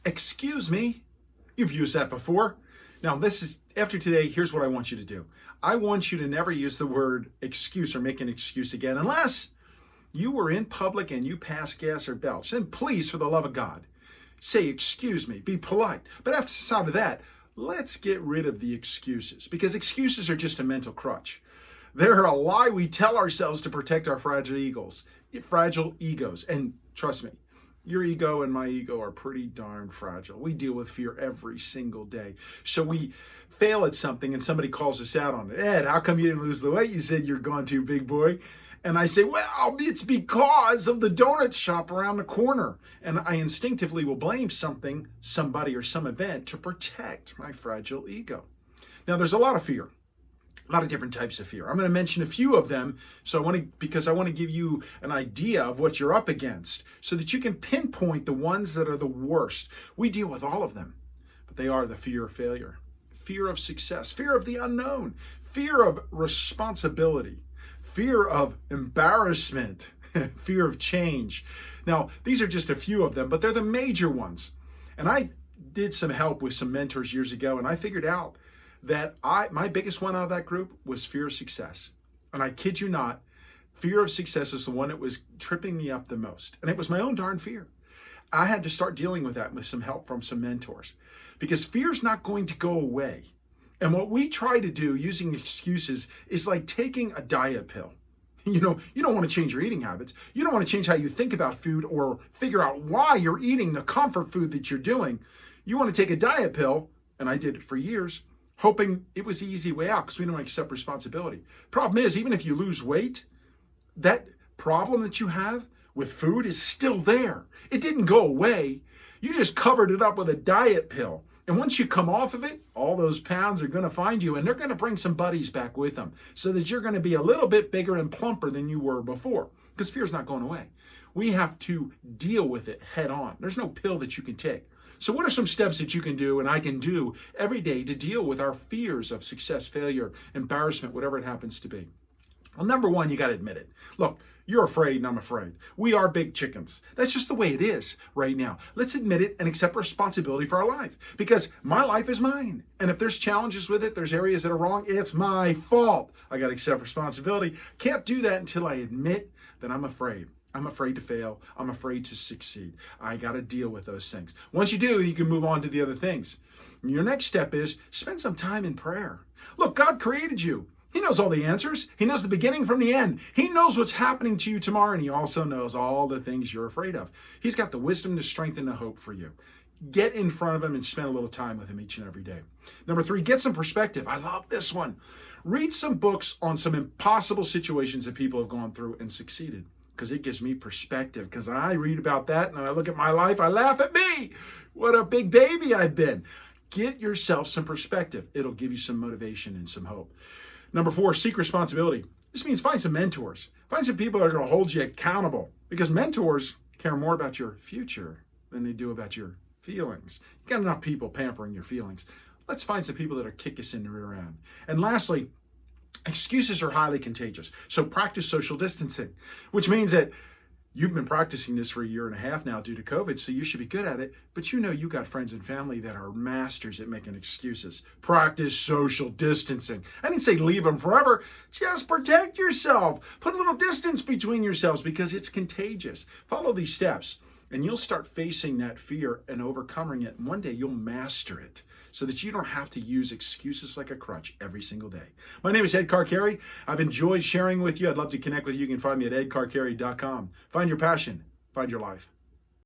Excuse me. You've used that before. Now, after today, here's what I want you to do. I want you to never use the word excuse or make an excuse again unless you were in public and you passed gas or belch. Then please, for the love of God, say, excuse me, be polite. But outside of that, let's get rid of the excuses, because excuses are just a mental crutch. They're a lie we tell ourselves to protect our fragile egos. And trust me, your ego and my ego are pretty darn fragile. We deal with fear every single day. So we fail at something and somebody calls us out on it. Ed, how come you didn't lose the weight you said you're going to, big boy? And I say, well, it's because of the donut shop around the corner. And I instinctively will blame something, somebody, or some event to protect my fragile ego. Now, there's a lot of fear. A lot of different types of fear. I'm going to mention a few of them because I want to give you an idea of what you're up against so that you can pinpoint the ones that are the worst. We deal with all of them, but they are the fear of failure, fear of success, fear of the unknown, fear of responsibility, fear of embarrassment, fear of change. Now, these are just a few of them, but they're the major ones. And I did some help with some mentors years ago, and I figured out that my biggest one out of that group was fear of success. And I kid you not, fear of success is the one that was tripping me up the most. And it was my own darn fear. I had to start dealing with that with some help from some mentors, because fear is not going to go away. And what we try to do using excuses is like taking a diet pill. You don't want to change your eating habits. You don't want to change how you think about food or figure out why you're eating the comfort food that you're doing. You want to take a diet pill, and I did it for years, hoping it was the easy way out because we don't accept responsibility. Problem is, even if you lose weight, that problem that you have with food is still there. It didn't go away. You just covered it up with a diet pill. And once you come off of it, all those pounds are going to find you, and they're going to bring some buddies back with them so that you're going to be a little bit bigger and plumper than you were before, because fear is not going away. We have to deal with it head on. There's no pill that you can take. So what are some steps that you can do and I can do every day to deal with our fears of success, failure, embarrassment, whatever it happens to be? Well, number one, you got to admit it. Look, you're afraid and I'm afraid. We are big chickens. That's just the way it is right now. Let's admit it and accept responsibility for our life, because my life is mine. And if there's challenges with it, there's areas that are wrong, it's my fault. I got to accept responsibility. Can't do that until I admit that I'm afraid. I'm afraid to fail. I'm afraid to succeed. I got to deal with those things. Once you do, you can move on to the other things. Your next step is spend some time in prayer. Look, God created you. He knows all the answers. He knows the beginning from the end. He knows what's happening to you tomorrow, and he also knows all the things you're afraid of. He's got the wisdom, the strength, and the hope for you. Get in front of him and spend a little time with him each and every day. Number three, get some perspective. I love this one. Read some books on some impossible situations that people have gone through and succeeded, because it gives me perspective. Because I read about that and I look at my life, I laugh at me. What a big baby I've been. Get yourself some perspective. It'll give you some motivation and some hope. Number four, seek responsibility. This means find some mentors. Find some people that are going to hold you accountable, because mentors care more about your future than they do about your feelings. You got enough people pampering your feelings. Let's find some people that'll kick us in the rear end. And lastly, excuses are highly contagious. So practice social distancing, which means that you've been practicing this for 1.5 years now due to COVID, so you should be good at it. But you got friends and family that are masters at making excuses. Practice social distancing. I didn't say leave them forever. Just protect yourself. Put a little distance between yourselves, because it's contagious. Follow these steps, and you'll start facing that fear and overcoming it. And one day you'll master it, so that you don't have to use excuses like a crutch every single day. My name is Ed Carcari. I've enjoyed sharing with you. I'd love to connect with you. You can find me at edcarcari.com. Find your passion. Find your life.